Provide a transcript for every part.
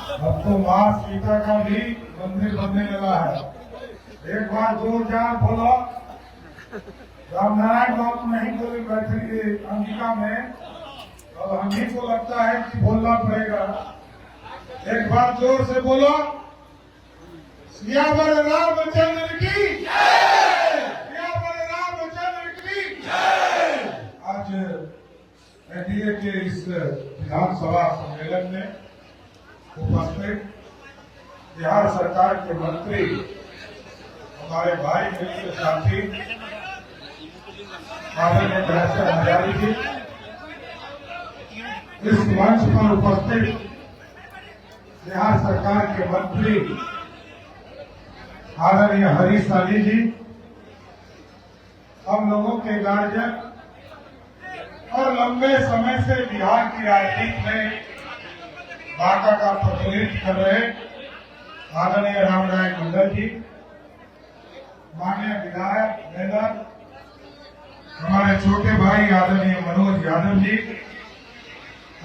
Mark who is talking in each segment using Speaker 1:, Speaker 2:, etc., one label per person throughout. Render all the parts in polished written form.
Speaker 1: अब तो माँ सीता का भी मंदिर बनने लगा है। एक बार जोरदार बोलो। रामनारायण बाबू नहीं बोले बैठे अंगिका में, अब हम ही को लगता है कि बोलना पड़ेगा। एक बार जोर से बोलो, सियावर रामचंद्र की जय, सियावर रामचंद्र की जय। आज एनडीए के इस विधानसभा सम्मेलन में उपस्थित बिहार सरकार के मंत्री, हमारे भाई मित्र साथी आदरणीय कैलाश हजारी जी, इस मंच पर उपस्थित बिहार सरकार के मंत्री आदरणीय हरीश साली जी, हम लोगों के गार्जियन और लंबे समय से बिहार की राजनीति में बांका का प्रतिनिधित्व कर रहे आदरणीय रामनारायण मंडल जी, माननीय विधायक मेयर, हमारे छोटे भाई आदरणीय मनोज यादव जी,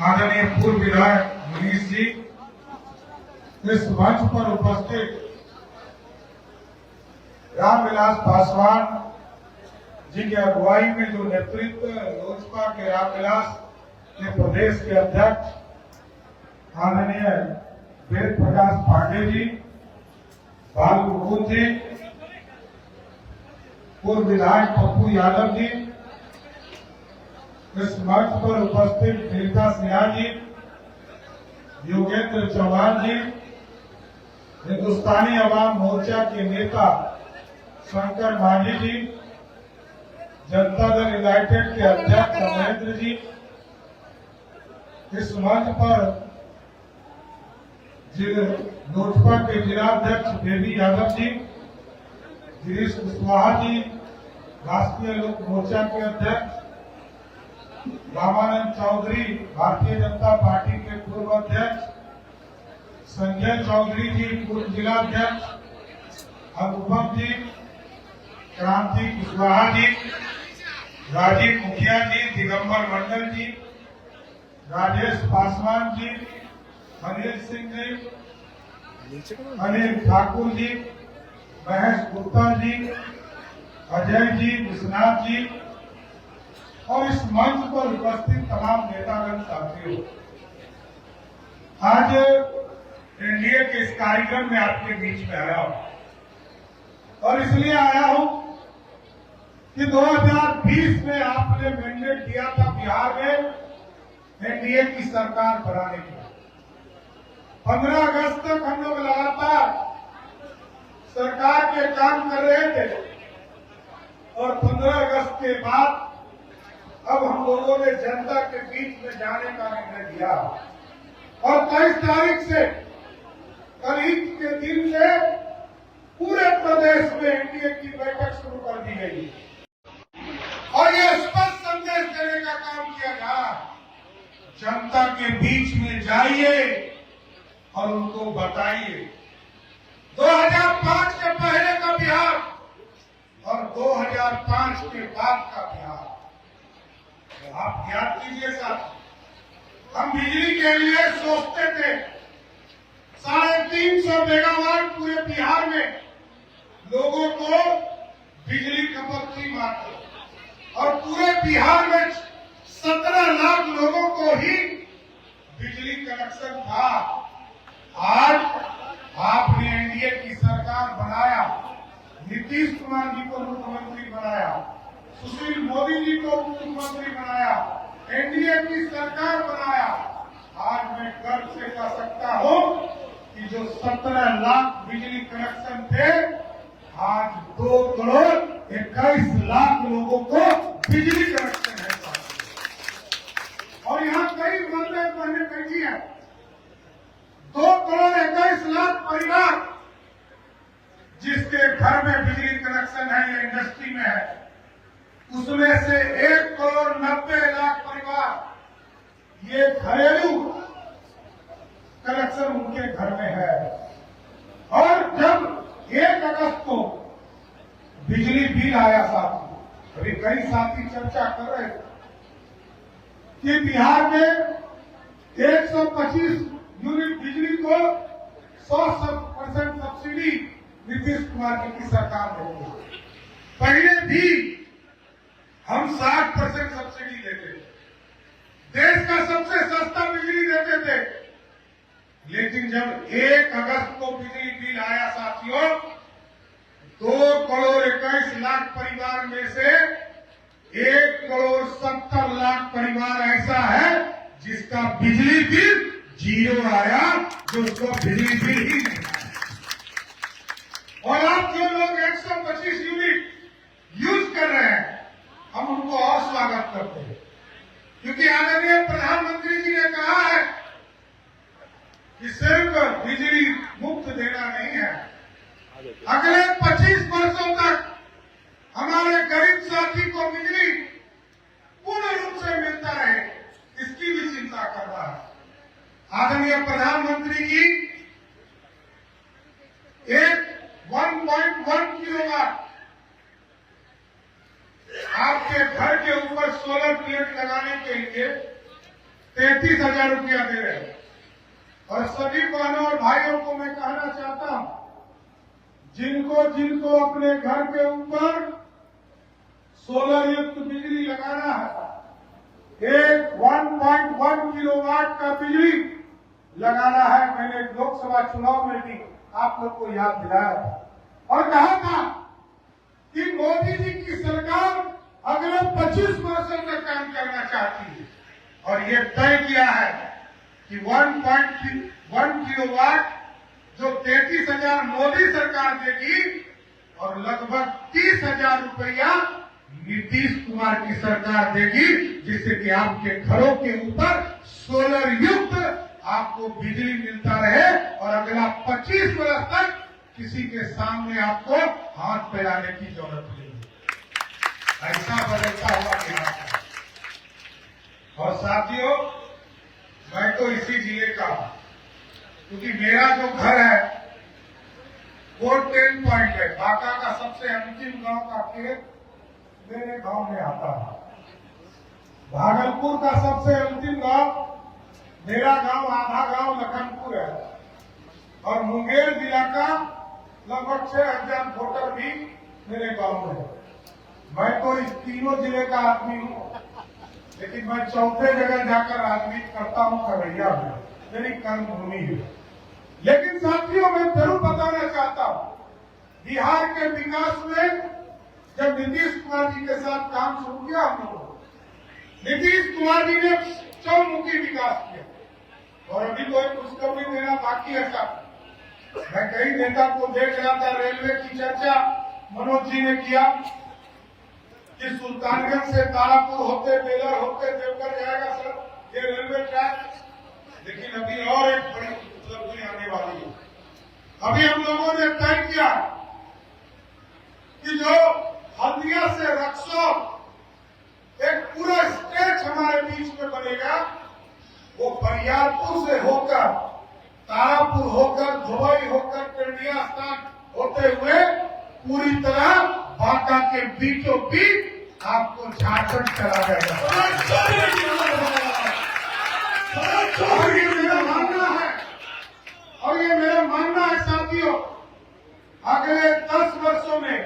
Speaker 1: आदरणीय पूर्व विधायक मनीष जी, इस मंच पर उपस्थित रामविलास पासवान जी की अगुवाई में जो नेतृत्व लोजपा के रामविलास के प्रदेश के अध्यक्ष आदरणीय वेद प्रकाश पांडे जी, बाल मुकुंद जी, पूर्व विधायक पप्पू यादव जी, इस मंच पर उपस्थित नीलका सिन्हा जी, योगेंद्र चौहान जी, हिंदुस्तानी अवाम मोर्चा के नेता शंकर मांझी जी, जनता दल यूनाइटेड के अध्यक्ष महेंद्र जी, इस मंच पर लोजपा के जिलाध्यक्ष बेबी यादव जी, गिरीश कुशवाहा जी, राष्ट्रीय लोक मोर्चा के अध्यक्ष रामानंद चौधरी, भारतीय जनता पार्टी के पूर्व अध्यक्ष संजय चौधरी जी, पूर्व जिलाध्यक्ष अनुपम जी, क्रांति कुशवाहा जी, राजीव मुखिया जी, दिगंबर मंडल जी, राजेश पासवान जी, अनिल सिंह जी, अनिल ठाकुर जी, महेश गुप्ता जी, अजय जी, विश्वनाथ जी और इस मंच पर उपस्थित तमाम नेतागण साथियों, आज एनडीए के इस कार्यक्रम में आपके बीच में आया हूं और इसलिए आया हूं कि 2020 में आपने मैंडेट दिया था बिहार में एनडीए की सरकार बनाने की। 15 अगस्त तक हम लोग लगातार सरकार के काम कर रहे थे और 15 अगस्त के बाद अब हम लोगों ने जनता के बीच में जाने का निर्णय लिया और 23 तारीख से कल ईद के दिन से पूरे प्रदेश में एनडीए की बैठक शुरू कर दी गई और ये स्पष्ट संदेश देने का काम किया जा रहा है, जनता के बीच में जाइए और उनको बताइए 2005 के पहले का बिहार और 2005 के बाद का बिहार। तो आप याद कीजिए साहब, हम बिजली के लिए सोचते थे 350 मेगावाट पूरे बिहार में लोगों को बिजली खपत थी मात्र, और पूरे बिहार में 17 लाख लोगों को ही बिजली कनेक्शन था। आज आपने एनडीए की सरकार बनाया, नीतीश कुमार जी को मुख्यमंत्री बनाया, सुशील मोदी जी को मुख्यमंत्री बनाया, एनडीए की सरकार बनाया। आज मैं गर्व से कह सकता हूं कि जो 17 लाख बिजली कनेक्शन थे, आज 2,21,00,000 लोगों को बिजली कनेक्शन है और यहाँ कई मंदिर बहने बैठी है। 2,21,00,000 परिवार जिसके घर में बिजली कनेक्शन है या इंडस्ट्री में है, उसमें से 1,90,00,000 परिवार ये घरेलू कनेक्शन उनके घर में है। और जब 1 अगस्त को बिजली बिल आया साथी, अभी कई साथी चर्चा कर रहे थे कि बिहार में 125 यूनिट बिजली को को 100% सब्सिडी नीतीश कुमार की सरकार देगी। पहले भी हम 60% सब्सिडी देते थे, देश का सबसे सस्ता बिजली देते थे। लेकिन जब 1 अगस्त को बिजली बिल आया साथियों, 2,21,00,000 परिवार में से 1,70,00,000 परिवार ऐसा है जिसका बिजली बिल 0 आया, जो उसको बिजली बिल ही नहीं आया। और आप जो लोग 125 यूनिट यूज कर रहे हैं, हम उनको और स्वागत करते हैं, क्योंकि आदरणीय प्रधानमंत्री जी ने कहा है कि सिर्फ बिजली मुफ्त देना नहीं है, अगले 25 वर्षों तक हमारे गरीब साथी को बिजली पूर्ण रूप से मिलता रहे, इसकी भी चिंता कर रहा है। आदरणीय प्रधानमंत्री जी 1.1 किलोवाट आपके घर के ऊपर सोलर प्लेट लगाने के लिए 33,000 रुपया दे रहे हैं। और सभी बहनों और भाइयों को मैं कहना चाहता हूं, जिनको अपने घर के ऊपर सोलर युक्त बिजली लगाना है, 1.1 किलोवाट का बिजली लगाना है। मैंने लोकसभा चुनाव में भी आप लोग को याद दिलाया और कहा था कि मोदी जी की सरकार अगले 25 वर्षों तक काम करना चाहती है, और ये तय किया है कि 1.1 किलोवाट जो 33,000 मोदी सरकार देगी और लगभग 30,000 रुपया नीतीश कुमार की सरकार देगी, जिससे कि आपके घरों के ऊपर सोलर युक्त आपको बिजली मिलता रहे और अगला 25 वर्ष तक किसी के सामने आपको हाथ फैलाने की जरूरत नहीं है। ऐसा बदलता हुआ बिहार का। और साथियों, मैं तो इसी जिले का हूं, क्योंकि मेरा जो घर है वो 10 पॉइंट है। बांका का सबसे अंतिम गांव का खेत मेरे गांव में आता है। भागलपुर का सबसे अंतिम गांव, मेरा गांव आधा गांव लखनपुर है। और मुंगेर जिला का लगभग 6,000 वोटर भी मेरे गांव में है। मैं तो इस तीनों जिले का आदमी हूं, लेकिन मैं चौथे जगह जाकर राजनीति करता हूं, खगड़िया में, मेरी कर्मभूमि है। लेकिन साथियों, मैं जरूर बताना चाहता हूं, बिहार के विकास में जब नीतीश कुमार जी के साथ काम शुरू किया हम लोगों, नीतीश कुमार जी ने चौमुखी विकास किया। और अभी तो एक खुशखबरी देना बाकी है साहब। मैं कई नेता को देख रहा था, रेलवे की चर्चा मनोज जी ने किया कि सुल्तानगंज से तारापुर होते, बेलर होते देवघर जाएगा सर ये रेलवे ट्रैक। लेकिन अभी और एक बड़ी उपलब्धि आने वाली है। अभी हम लोगों ने तय किया कि जो हल्दिया से रक्सौल एक पूरा स्ट्रेच हमारे बीच में बनेगा, वो बरियारपुर से होकर, तारापुर होकर, धुबई होकर, टेढ़िया स्थान होते हुए पूरी तरह बांका के बीचों बीच आपको झारखंड चला जाएगा। और ये मेरा मानना है, और ये मेरा मानना है साथियों, अगले 10 वर्षों में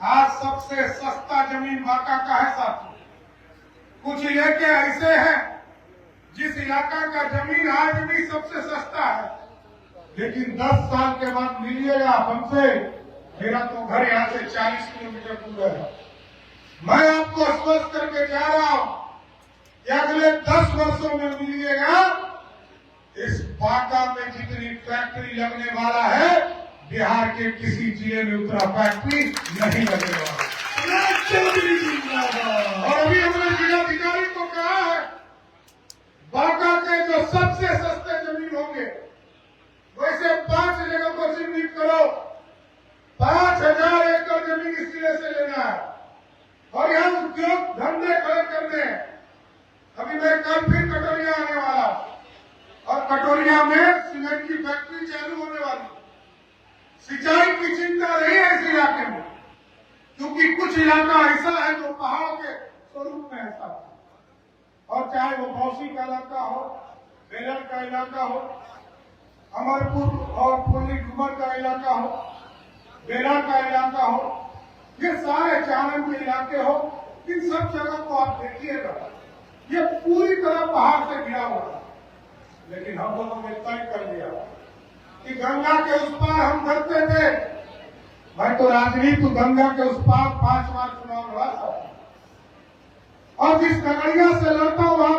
Speaker 1: आज सबसे सस्ता जमीन बांका का है साथियों। कुछ इलाके ऐसे हैं जिस इलाका का जमीन आज भी सबसे सस्ता है, लेकिन 10 साल के बाद मिलिएगा हमसे। मेरा तो घर यहाँ से 40 किलोमीटर दूर है। मैं आपको आश्वस्त करके जा रहा हूं कि अगले 10 वर्षों में मिलिएगा, इस बांका में जितनी फैक्ट्री लगने वाला है, बिहार के किसी जिले में उतना फैक्ट्री नहीं लगने वाला। और अभी हमने जिलाधिकारी को कहा है, बांका के जो सबसे सस्ते जमीन होंगे वैसे 5 जगह को चिन्हित करो। 5,000 एकड़ जमीन इस जिले से लेना है और यहाँ उद्योग धंधे खड़े करने हैं। अभी मैं कल फिर कटोरिया आने वाला और कटोरिया में सीमेंट की फैक्ट्री चालू होने वाली। सिंचाई की चिंता नहीं है इस इलाके में, क्योंकि कुछ इलाका ऐसा है जो पहाड़ के स्वरूप में ऐसा है। और चाहे वो मौसी का इलाका हो, बेलर का इलाका हो, अमरपुर और फुल्ली डूमर का इलाका हो, बेला का इलाका हो, ये सारे चानन के इलाके हो, इन सब जगह को आप देखिएगा, ये पूरी तरह पहाड़ से घिरा हुआ है। लेकिन हम लोगों ने तय कर लिया कि गंगा के उस पार हम करते थे। मैं तो राजनीति गंगा के उस पार 5 बार चुनाव लड़ा था, और जिस खगड़िया से लड़ता हुआ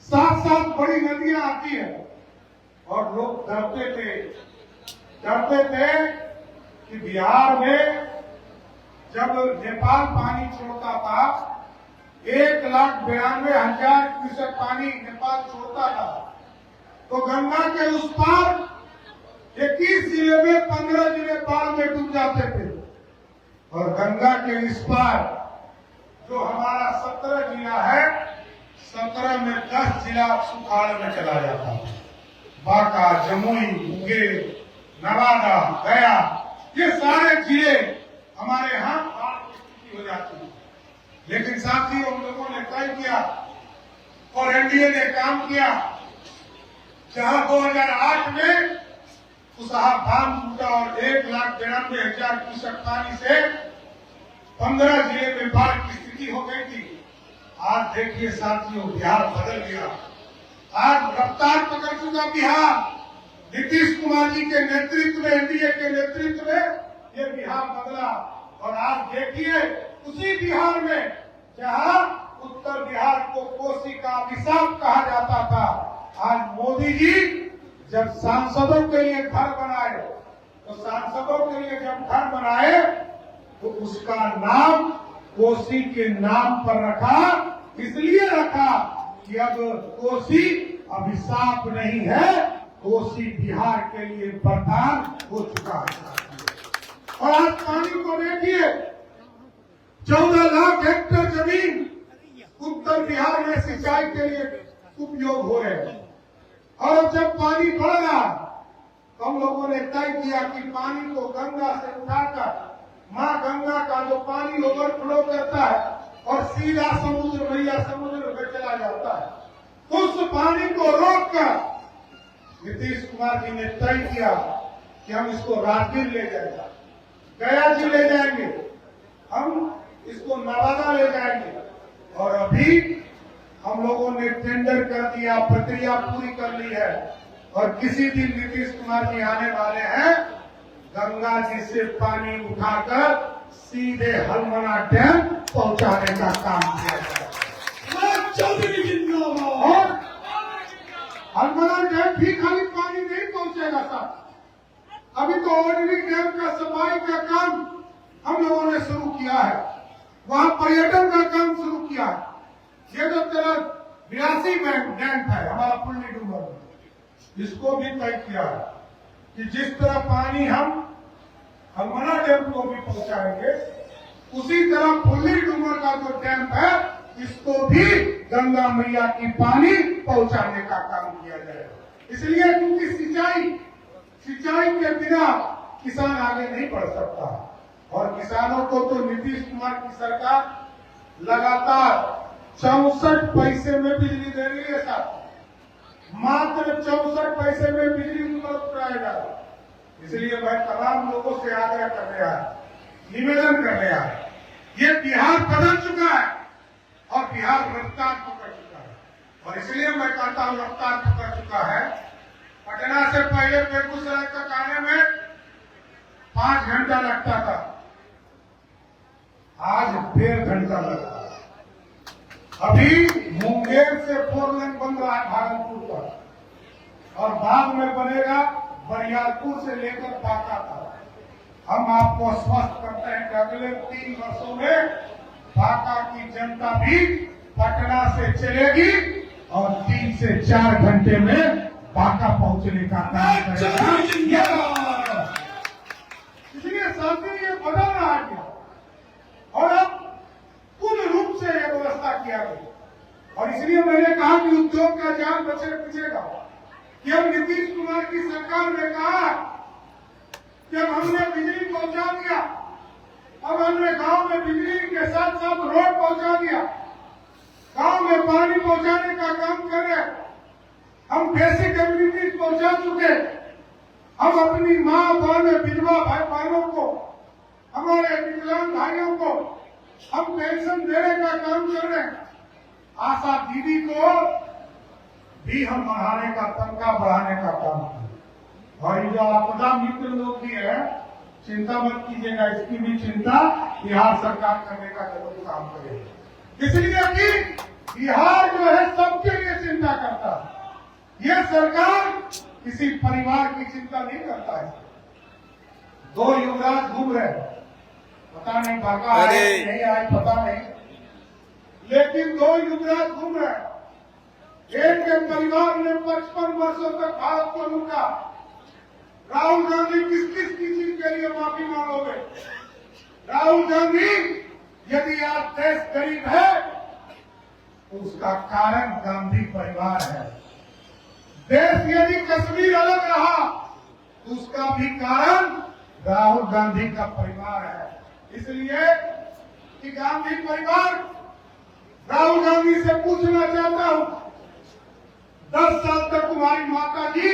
Speaker 1: 7 बड़ी नदियां आती है, और लोग डरते थे कि बिहार में जब नेपाल पानी छोड़ता था, 1,92,000 क्यूसेक पानी नेपाल छोड़ता था, तो गंगा के उस पार 21 जिले में 15 जिले बाढ़ में डूब जाते थे, और गंगा के इस पार जो हमारा 17 जिला है, 17 में 10 जिला सुखाड़ में चला जाता है। बांका, जमुई, मुंगेर, नवादा, गया, ये सारे जिले हमारे यहाँ बाढ़ की स्थिति हो जाती है। लेकिन साथियों, हम लोगों ने तय किया और एनडीए ने काम किया, जहां 2008 में कुसहा बांध टूटा और 1,92,000 क्यूसेक पानी से 15 जिले में बाढ़ की स्थिति हो गई थी। आज देखिए साथियों, बिहार बदल गया। आज रफ्तार पकड़ चुका बिहार। नीतीश कुमार जी के नेतृत्व में, एनडीए के नेतृत्व में ये बिहार बदला। और आज देखिए, उसी बिहार में जहां उत्तर बिहार को कोसी का अभिशाप कहा जाता था, आज मोदी जी जब सांसदों के लिए घर बनाए, तो सांसदों के लिए जब घर बनाए तो उसका नाम कोसी के नाम पर रखा। इसलिए रखा कि अब कोसी अभिशाप नहीं है, कोसी बिहार के लिए वरदान हो चुका है। और आज पानी को देखिए, 14 लाख हेक्टेयर जमीन उत्तर बिहार में सिंचाई के लिए उपयोग हो रहे हैं। और जब पानी बढ़ रहा, तो हम लोगों ने तय किया कि पानी को गंगा से उठाकर माँ गंगा का जो पानी ओवरफ्लो करता है और सीधा समुद्र में चला जाता है, तो उस पानी को रोककर नीतीश कुमार जी ने तय किया कि हम इसको राजगीर ले जाएंगे, गया जी ले जाएंगे, हम इसको नवादा ले जाएंगे। और अभी हम लोगों ने टेंडर कर दिया, प्रक्रिया पूरी कर ली है, और किसी दिन नीतीश कुमार जी आने वाले हैं, गंगा जी से पानी उठाकर सीधे हलमना डैम पहुंचाने का काम किया जाएगा। और हलमना डैम भी खाली पानी नहीं पहुंचेगा साहब, अभी तो ऑर्डिनरी डैम का सफाई का काम हम लोगों ने शुरू किया है, वहां पर्यटन का काम शुरू किया है। ये जो तेरा 82 डैम है हमारा फुल्ली डूमर में, इसको भी तय किया है कि जिस तरह पानी हम हलमना डैम को भी पहुंचाएंगे, उसी तरह फुल्ली डूमर का जो डैम है, इसको भी गंगा मैया की पानी पहुंचाने का काम किया जाएगा। इसलिए क्योंकि सिंचाई के बिना किसान आगे नहीं बढ़ सकता, और किसानों को तो नीतीश कुमार की सरकार लगातार 64 पैसे में बिजली दे रही है साहब, मात्र 64 पैसे में बिजली उपलब्ध कराएगा। इसलिए मैं तमाम लोगों से आग्रह कर रहा है, निवेदन कर रहा है, ये बिहार बदल चुका है और बिहार रफ्तार पकड़ चुका है। और इसलिए मैं कहता हूँ रफ्तार पकड़ चुका है। पटना से पहले बेगूसराय तक आने में 5 घंटा लगता था, आज 1.5 घंटा लगता है। अभी मुंगेर से 4 लेन बन रहा है भागलपुर पर, और बाद में बनेगा बरियारपुर से लेकर बांका तक। हम आपको आश्वस्त करते हैं कि अगले 3 वर्षों में बांका की जनता भी पटना से चलेगी और 3 से 4 घंटे में बांका पहुंचने का काम करेगा। इसलिए साथी ये बदल रहा है और अब पूर्ण रूप से यह व्यवस्था किया गया। और इसलिए मैंने कहा कि उद्योग का जान बचेगा कि अब नीतीश कुमार की सरकार ने कहा कि अब हमने बिजली पहुंचा दिया, अब हमने गांव में बिजली के साथ साथ रोड पहुंचा दिया, गांव में पानी पहुंचाने का काम कर रहे। हम बेसिक एबिलिटीज पहुंचा चुके। हम अपनी माँ बहन विधवा भाई बहनों को, हमारे विकलांग भाइयों को हम पेंशन देने का काम कर रहे हैं। आशा दीदी को भी हम बढ़ाने का, तनख्वाह बढ़ाने का काम कर। और ये जो आपदा मित्र लोग भी है, चिंता मत कीजिएगा, इसकी भी चिंता बिहार सरकार करने का जरूर काम करेगी। इसलिए कि बिहार जो है सबके लिए चिंता करता है। ये सरकार किसी परिवार की चिंता नहीं करता है। दो युवराज घूम रहे, पता नहीं भागा आए नहीं आए पता नहीं, लेकिन दो युवराज घूम रहे। एक के परिवार ने 55 वर्षों तक भारत को लूटा। राहुल गांधी किस चीज के लिए माफी मांगोगे? राहुल गांधी, यदि आप देश गरीब है तो उसका कारण गांधी परिवार है। देश यदि कश्मीर अलग रहा तो उसका भी कारण राहुल गांधी का परिवार है। इसलिए कि गांधी परिवार, राहुल गांधी से पूछना चाहता हूं, 10 साल तक तुम्हारी माता जी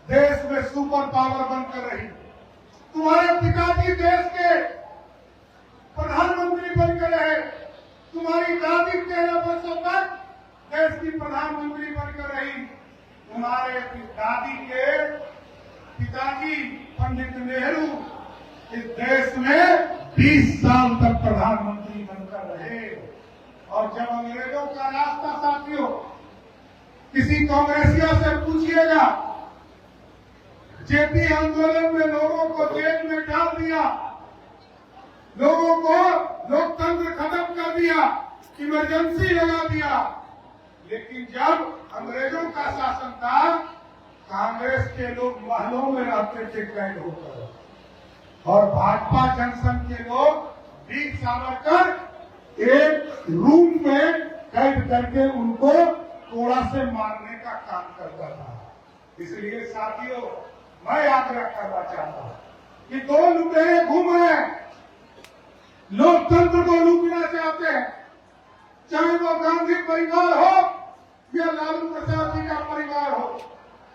Speaker 1: देश में सुपर पावर बनकर रही, तुम्हारे पिताजी देश के प्रधानमंत्री बनकर रहे, तुम्हारी दादी 13 वर्षों तक देश की प्रधानमंत्री बनकर रही, तुम्हारे दादी के पिताजी पंडित नेहरू इस देश में 20 साल तक प्रधानमंत्री बनकर रहे। और जब अंग्रेजों का रास्ता, साथियों, किसी कांग्रेसिया से पूछिएगा, जेपी आंदोलन में लोगों को जेल में डाल दिया, लोगों को लोकतंत्र खत्म कर दिया, इमरजेंसी लगा दिया, लेकिन जब अंग्रेजों का शासन था, कांग्रेस के लोग महलों में रहते थे कैद होकर, और भाजपा जनसंघ के लोग वीर सावरकर एक रूम में कैद करके उनको कोड़ा से मारने का काम करता था। इसलिए साथियों, मैं आग्रह करना चाहता हूं कि दो लुटेरे घूम रहे हैं, लोकतंत्र को लूटना चाहते हैं, चाहे वो गांधी परिवार हो या लालू प्रसाद जी का परिवार हो।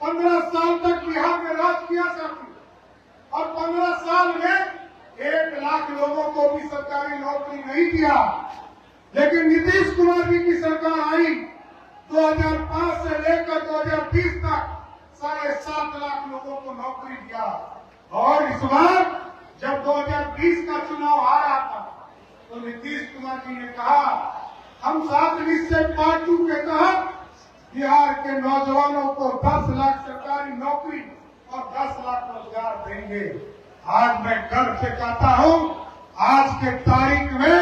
Speaker 1: 15 साल तक बिहार में राज किया साथी, और 15 साल में 1 लाख लोगों को भी सरकारी नौकरी नहीं दिया। लेकिन नीतीश कुमार जी की सरकार आई, 2005 से लेकर 2020 तक 7.5 लाख लोगों को नौकरी दिया। और इस बार जब 2020 का चुनाव आ रहा था तो नीतीश कुमार जी ने कहा, हम 7 निश्चय पार्टी के तहत बिहार के नौजवानों को 10 लाख सरकारी नौकरी और 10 लाख रोजगार देंगे। आज मैं गर्व से कहता हूं, आज के तारीख में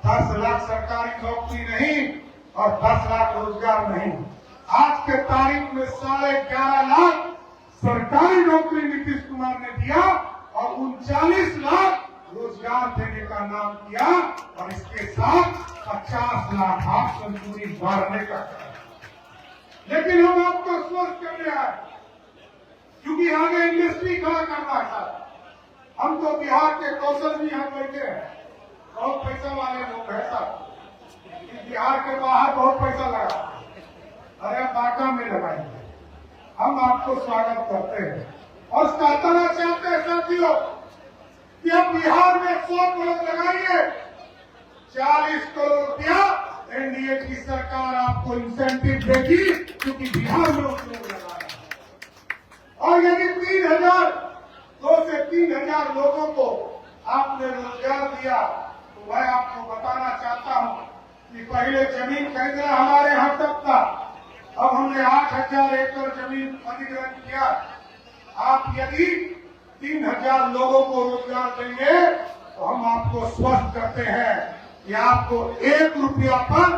Speaker 1: 10 लाख सरकारी नौकरी नहीं और 10 लाख रोजगार नहीं, आज के तारीख में 11.5 लाख सरकारी नौकरी नीतीश कुमार ने दिया और 39 लाख रोजगार देने का नाम किया, और इसके साथ 50 लाख आप सेंचुरी मारने का काम। लेकिन हम आपको स्वस्थ करने आए, क्योंकि आगे इंडस्ट्री खड़ा करना था। हम तो बिहार के कौशल भी यहाँ बैठे हैं, बहुत पैसा वाले लोग हैं साहब, बिहार के बाहर बहुत पैसा लगा, अरे बांका में लगाएंगे। हम आपको स्वागत करते हैं और कहना चाहते हैं साथियों कि अब बिहार में 100 करोड़ लगाइए, 40 करोड़ रुपया एनडीए की सरकार आपको इंसेंटिव देगी, क्योंकि बिहार में उस लोग लगा रहे हैं। और यदि 2 से 3,000 लोगों को आपने रोजगार दिया, तो मैं आपको बताना चाहता हूं कि पहले जमीन खरीदना हमारे यहाँ तक था, अब हमने 8,000 एकड़ जमीन अधिग्रहण किया। आप यदि 3,000 लोगों को रोजगार देंगे तो हम आपको स्वस्थ करते हैं कि आपको 1 रुपया पर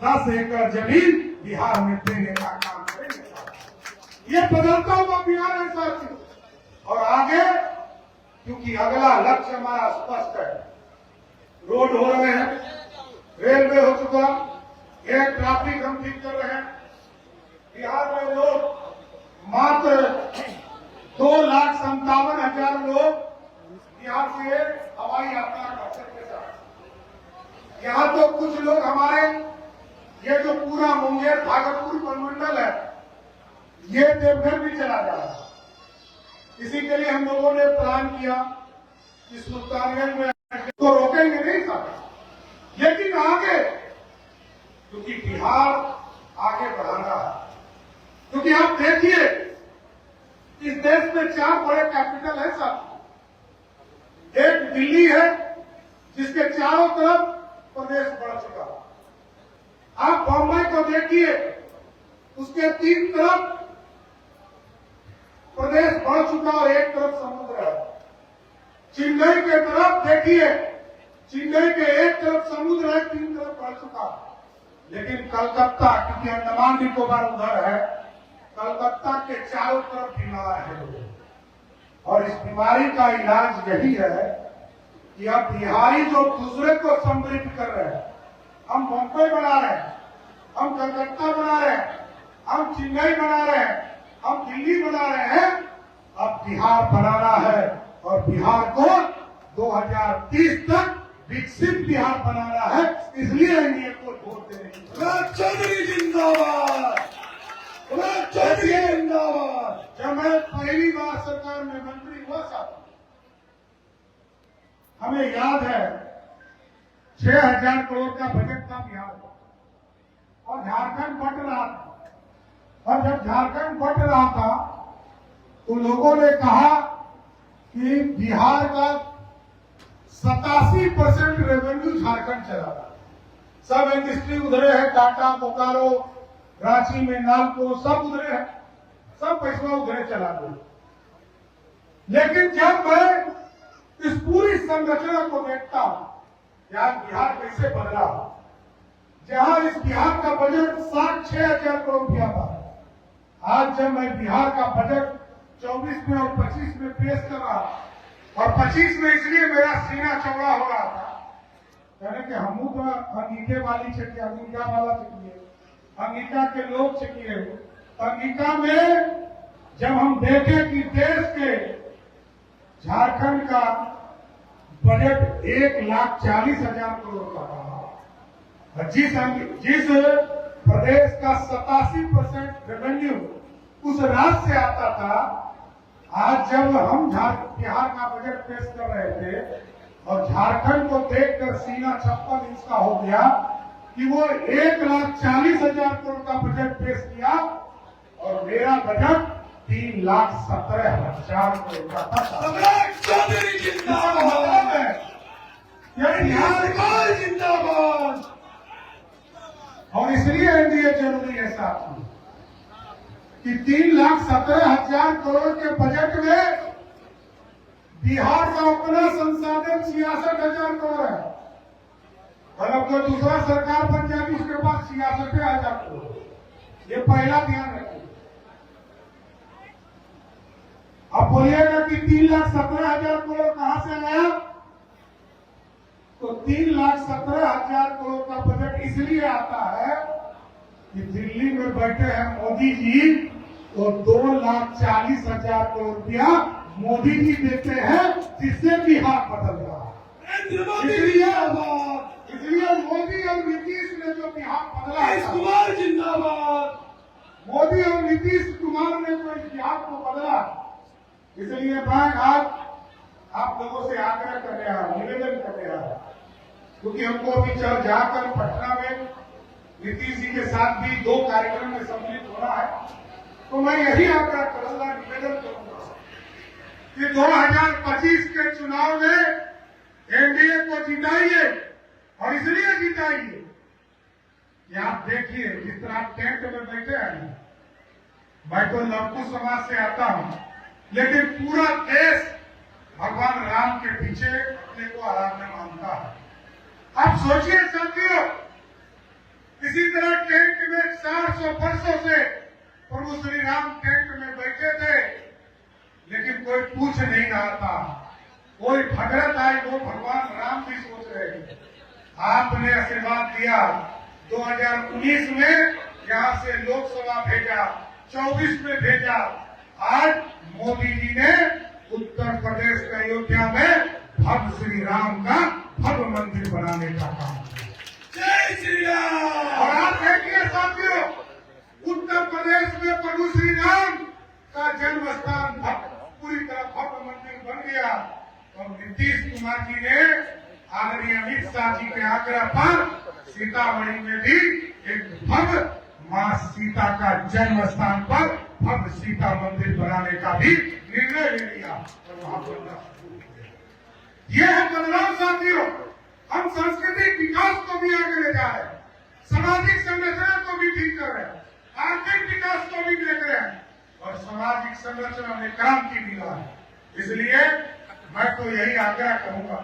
Speaker 1: 10 एकड़ जमीन बिहार में देने का काम करेंगे। ये बदलता हुआ बिहार है साथियों। और आगे, क्योंकि अगला लक्ष्य हमारा स्पष्ट है, रोड हो रहे हैं, रेलवे हो चुका, एयर ट्रैफिक हम ठीक कर रहे हैं। बिहार में लोग मात्र 2,57,000 लोग बिहार से हवाई यात्रा कर सकते हैं। यहाँ तो कुछ लोग हमारे, ये जो पूरा मुंगेर भागलपुर प्रमंडल है, जा रहा है। इसी के लिए हम लोगों ने प्लान किया कि सुल्तानगंज में तो रोकेंगे नहीं साहब, लेकिन आगे, क्योंकि बिहार आगे बढ़ाना है। क्योंकि आप देखिए इस देश में 4 बड़े कैपिटल है साहब। एक दिल्ली है जिसके चारों तरफ प्रदेश बढ़ चुका है। आप बम्बई को देखिए, उसके 3 तरफ प्रदेश बढ़ चुका और एक तरफ समुद्र है। चेन्नई के तरफ देखिए, चेन्नई के एक तरफ समुद्र है, 3 तरफ बढ़ चुका। लेकिन कलकत्ता, क्योंकि अंडमान निकोबार उधर है, कलकत्ता के चारों तरफ बीमार है लोग। और इस बीमारी का इलाज यही है कि अब बिहारी जो दूसरे को समृद्ध कर रहे हैं, हम बम्बई बना रहे हैं, हम कलकत्ता बना रहे हैं, हम चेन्नई बना रहे हैं, हम दिल्ली बना रहे हैं, अब बिहार बनाना है। और बिहार को 2030 तक विकसित बिहार बनाना है। इसलिए एनडीए को वोट देने की चौधरी जिंदाबाद, चौधरी जिंदाबाद। जब मैं पहली बार सरकार में मंत्री हुआ साहब, हमें याद है 6,000 करोड़ का बजट था बिहार का, और झारखंड बट रहा था। और जब झारखंड बट रहा था तो लोगों ने कहा कि बिहार का 87% रेवेन्यू झारखंड चला रहा है। सब इंडस्ट्री उधरे है, टाटा, बोकारो, रांची में नालको सब उधरे है, सब पैसा उधरे चला गया। लेकिन जब मैं इस पूरी संरचना को देखता हूं, यार बिहार कैसे बदला, जहां इस बिहार का बजट 6,000 करोड़ रुपया था, आज जब मैं बिहार का बजट 24 में और 25 में पेश कर रहा, और 25 में इसलिए मेरा सीना चौड़ा हो रहा था, यानी कि हम तो अंगिका वाली चकिया, अंगिका वाला चकिए, अंगिका के लोग चकिए। अंगिका में जब हम देखें कि देश के झारखंड का बजट 1,40,000 करोड़ का था, जिस प्रदेश का 87% रेवेन्यू उस राज्य से आता था, आज जब हम बिहार का बजट पेश कर रहे थे और झारखंड को देखकर सीना 56 इंच का हो गया कि वो 1,40,000 करोड़ का बजट पेश किया, और मेरा बजट 3,17,000 करोड़ का था। चौधरी जिंदाबाद, बिहार जिंदाबाद। और इसलिए एनडीए जरूरी है साथियों कि 3,17,000 करोड़ के बजट में बिहार का अपना संसाधन 66,000 करोड़ है। मतलब कोई दूसरा सरकार बन जाएगी उसके पास 66,000 करोड़। ये पहला ध्यान रखिए। अब बोलिएगा कि 3,17,000 करोड़ कहां से आया, तो 3,17,000 करोड़ का बजट इसलिए आता है कि दिल्ली में बैठे हैं मोदी जी, तो 2,40,000 करोड़ रुपया मोदी जी देते हैं, जिससे बिहार बदल रहा है। इसलिए मोदी और नीतीश ने जो बिहार बदला है, कुमार जिंदाबाद। मोदी और नीतीश कुमार ने जो बिहार को बदला, इसलिए मैं आज आप लोगों से आग्रह कर रहा हूं, निवेदन कर रहा हूं, क्योंकि हमको अभी जाकर पटना में नीतीश जी के साथ भी 2 कार्यक्रम में सम्मिलित होना है। तो मैं यही आग्रह करूंगा, निवेदन करूंगा कि 2025 के चुनाव में एनडीए को जिताइए, और इसलिए जिताइए कि आप देखिए जिस तरह आप टेंट में बैठे हैं, मैं तो लड़कू समाज से आता हूं, लेकिन पूरा देश भगवान राम के पीछे अपने को आराधना मानता है। आप सोचिए साथियों, इसी तरह टेंट में 400 वर्षों से प्रभु श्री राम टेंट में बैठे थे, लेकिन कोई पूछ नहीं रहा था, कोई भगत आई, वो भगवान राम भी सोच रहे थे। आपने आशीर्वाद दिया, 2019 में यहां से लोकसभा भेजा, 24 में भेजा, आज मोदी जी ने उत्तर प्रदेश के अयोध्या में भव्य श्री राम का भव्य मंदिर बनाने का काम किया। जय श्री राम। और आप देखिए साथियों, उत्तर प्रदेश में प्रभु श्री राम का जन्म स्थान पूरी तरह भव्य मंदिर बन गया। और नीतीश कुमार जी ने आदरणीय अमित शाह जी के आग्रह पर सीतामढ़ी में भी एक भव्य मां सीता का जन्म स्थान पर भव्य सीता मंदिर बनाने का भी निर्णय ले लिया और वहां बनना शुरू हो गया। यह है बदलाव साथियों। हम सांस्कृतिक विकास को भी आगे ले जा रहे हैं, सामाजिक संरचना को भी ठीक कर रहे हैं, आर्थिक विकास को भी देख रहे हैं और सामाजिक संरचना में क्रांति भी ला है। इसलिए मैं तो यही आग्रह करूंगा,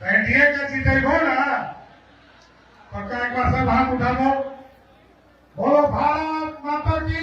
Speaker 1: एनडीए का जीते हो ना, पक्का एक बार सब हाथ उठा दो, बोलो भारत माता की।